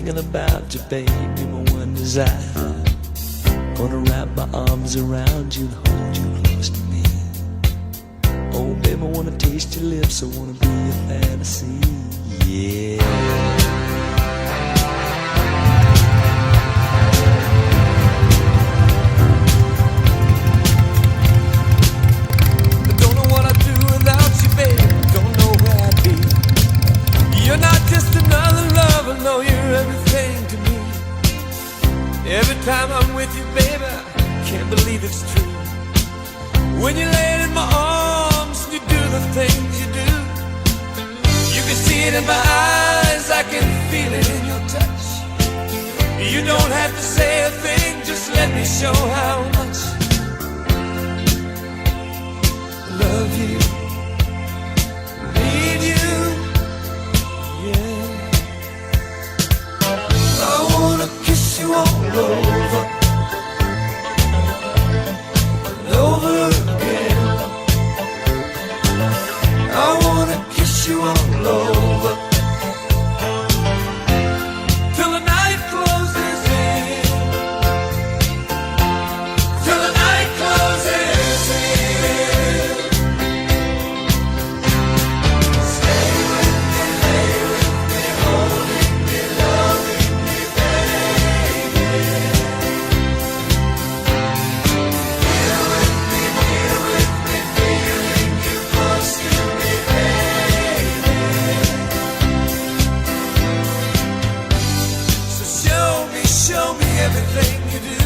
thinking about you, baby, my one desire. Gonna wrap my arms around you and hold you close to me. Oh, baby, I wanna taste your lips, I wanna be your fantasy, yeah. You're not just another lover, no, you're everything to me. Every time I'm with you, baby, I can't believe it's true. When you lay in my arms, you do the things you do. You can see it in my eyes, I can feel it in your touch. You don't have to say a thing, just let me show how much I love you, need you. I wanna kiss you all over, and over again. I wanna kiss you all over, till the night closes in, till the night closes in. Stay with me, lay with me, holding me, loving me, baby. Here with me, feeling you close to me, baby. So show me everything you do.